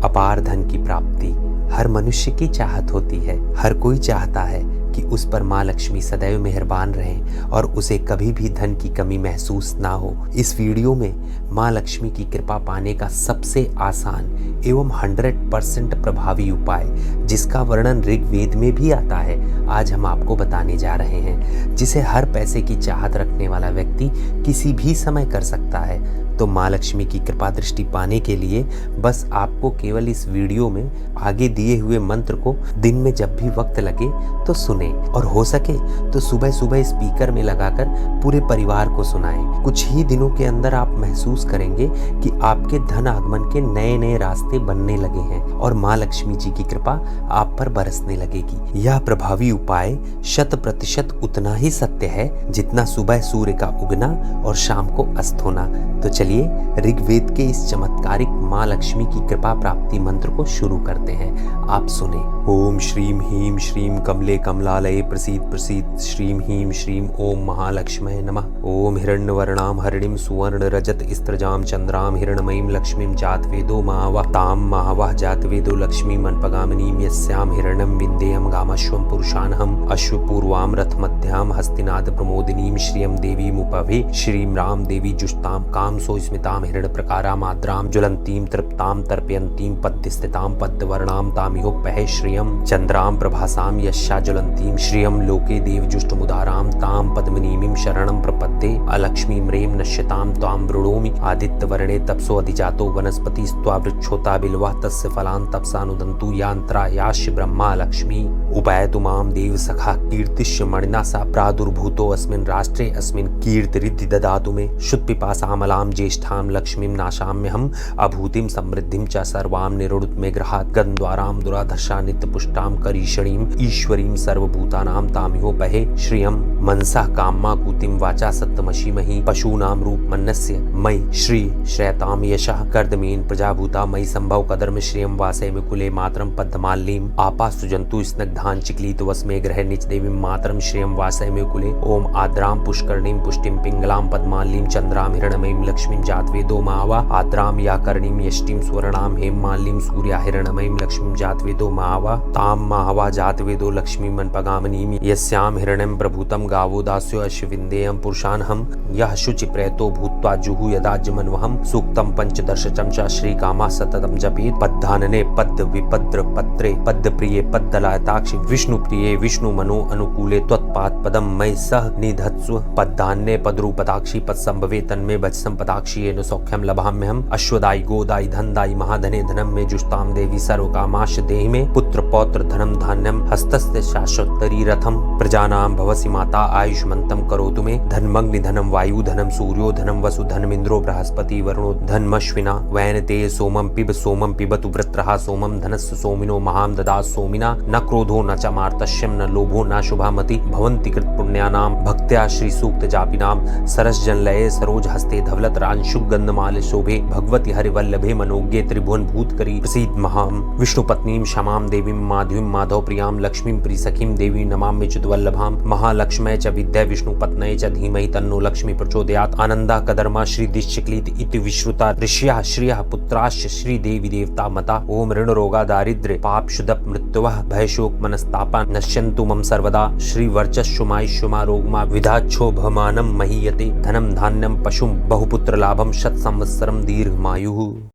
अपार धन की प्राप्ति हर मनुष्य की चाहत होती है। हर कोई चाहता है कि उस पर माँ लक्ष्मी सदैव मेहरबान रहें और उसे कभी भी धन की कमी महसूस ना हो। इस वीडियो में माँ लक्ष्मी की कृपा पाने का सबसे आसान एवं 100% प्रभावी उपाय, जिसका वर्णन ऋग्वेद में भी आता है, आज हम आपको बताने जा रहे हैं, जिसे हर पैसे की चाहत रखने वाला व्यक्ति किसी भी समय कर सकता है। तो माँ लक्ष्मी की कृपा दृष्टि पाने के लिए बस आपको केवल इस वीडियो में आगे दिए हुए मंत्र को दिन में जब भी वक्त लगे तो सुने, और हो सके तो सुबह सुबह स्पीकर में लगाकर पूरे परिवार को सुनाएं। कुछ ही दिनों के अंदर आप महसूस करेंगे कि आपके धन आगमन के नए नए रास्ते बनने लगे हैं और माँ लक्ष्मी जी की कृपा आप पर बरसने लगेगी। यह प्रभावी उपाय 100% उतना ही सत्य है जितना सुबह सूर्य का उगना और शाम को अस्त होना। तो चलिए ऋग्वेद के इस चमत्कारिक माँ लक्ष्मी की कृपा प्राप्ति मंत्र को शुरू करते हैं। आप सुने। ओम श्रीम ह्रीम श्रीम कमले कमलालये प्रसीद प्रसीद श्रीम ह्रीम श्रीम ओम महालक्ष्मये नमः। ओम हिरण्यवर्णाम हरिणीम सुवर्ण रजत स्त्रजाम चंद्राम हिरणमयीम लक्ष्मीम जातवेदो महावह ताम महावह जातवेदो लक्ष्मीम अनपगामिनीम यस्याम हिरण्यम विन्देयम गामश्वम पुरुषानहम अश्वपूर्वाम रथमध्याम हस्तिनाद प्रमोदिनीम श्रियम देवीम उपवे श्रीम राम देवी जुष्टाम काम सो स्मिताम हिरण प्रकाराम आद्राम ज्वलंतीम तृप्ताम तर्पयंतीम पद्यस्थिताम पद्यवर्णाम तामिहोपह श्रियम चंद्राम प्रभासाम यशा ज्वलंतीम श्रियम लोके देवजुष्टमुदाराम ताम पद्मिनीमिं शरणं प्रपद्ये अलक्ष्मीं रेम नश्यताम ताम वृणोमि आदित्यवर्णे तपसो अधिजातो वनस्पतिस्त्वा वृक्षोता बिल्वा तस्य फलान् तपसानुदन्तु यान्त्रा याश्च ब्रह्मा लक्ष्मी उपायतु मां देव सखा कीर्तिश्च मणिना सा प्रादुर्भूतो अस्मिन् राष्ट्रे अस्मिन् कीर्तिरिद्धि ददातु मे शुद्ध पिपासामलां ज्येष्ठां लक्ष्मीं नाशाम्यहम् अभूतिं समृद्धिं च सर्वां निरुणुत मे गृहात् गन्धद्वारां दुराधर्षा नित्यपुष्टां करीषणीं ईश्वरीं सर्वभूतानां तामिहोपहे श्रियं मनसा काम्मा कूतिं वाचा सत्तमशीमहि पशूनां रूपमन्नस्य मयि श्री श्रेयतां यशः कर्दमेन प्रजाभूता मयि संभव कदर्म श्रियं वासे कुले मातरं पद्ममाल्लीं आपास्तु जन्तु स्नग्धान् चिक्लीत वस्मे गृहे निच देवीं मातरं श्रियं वासे कुले ओम आद्रां पुष्करणीं पुष्टिं पिंगलां पद्माल्लीं चंद्रां हिरणमयीं लक्ष्मीं जातवेदो मावा आद्रां याकर्णीं यष्टिं सुवर्णां हेममाल्लीं सूर्या हिरणमयीं लक्ष्मीं जातवेदो मावा तां माहवा जातवेदो लक्ष्मीं मनपगामिनीं यस्यां हिरण्यं प्रभूतं गावो दास्यो अश्विन्देयं पुरुषानहं यः शुचि प्रेतो भूत्वा जुहु यदा जमन्वहं सूक्तं पंचदश चमचा श्रीकामा सततं जपेत् पद्धानने पद्य विपद्र पत्रे पद्य प्रिये पद्दलायताक्षि विष्णु प्रिये विष्णु मनो अनुकूले त्वत्पाद पदम मयि सह निधत्स्व पद्धान्ये पद्रूपताक्षि पत्संभवे तन्मे वत्सं पदाक्षि येन सौख्यं लभाम्यहम् अश्वदायि गोदायि धनदायि महाधने धनं मे जुष्टां देवी सर्वकामाश्च देहि मे पुत्र पौत्र धनं धान्यं हस्तस्य शाश्वतरी रथं प्रजानां भवसि माता आयुष्मन्तं करोतु मे धनमग्नि धनं वायु धनं सूर्यो धनं वसु धनमिन्द्रो बृहस्पति वरुणो धनमश्विना वैनते सोमं पिबतु वृत्रः सोमं धनस्य सोमिनो महां ददातु सोमिना न क्रोधो न च मार्तस्यं न लोभो न शुभामति भवन्ति कृत पुण्यानां भक्त्या श्री सूक्त जापिनां सरस जनलये सरोज हस्ते धवलत रांशुक गंधमाल शोभे भगवती हरिवल्लभे मनोज्ञे त्रिभुवन भूतकरी प्रसीद महां विष्णुपत्नीं क्षमां देवीं माधवीं माधव प्रियां लक्ष्मीं प्रिसखीं देवी नमामि च्युतवल्लभां महालक्ष्मये च विद्या विष्णुपत्न्यै च धीमहि तन्नो लक्ष्मी प्रचोदयात् आनंदा कदर्मा श्री दिश्चक्लित इति विश्रुता ऋष्यः श्रियः पुत्राश्च श्री देवी देवता मता ओम ऋण रोगा दारिद्र्य पाप शुदप मृत्युवः भय शोक मनस्तापा नश्यन्तु मम सर्वदा श्री वर्चस्वमायुष्यमा रोगमा विधाच्छोभमानं महीयते धनं धान्यं पशुं बहुपुत्र लाभं शत संवत्सरं दीर्घमायुः।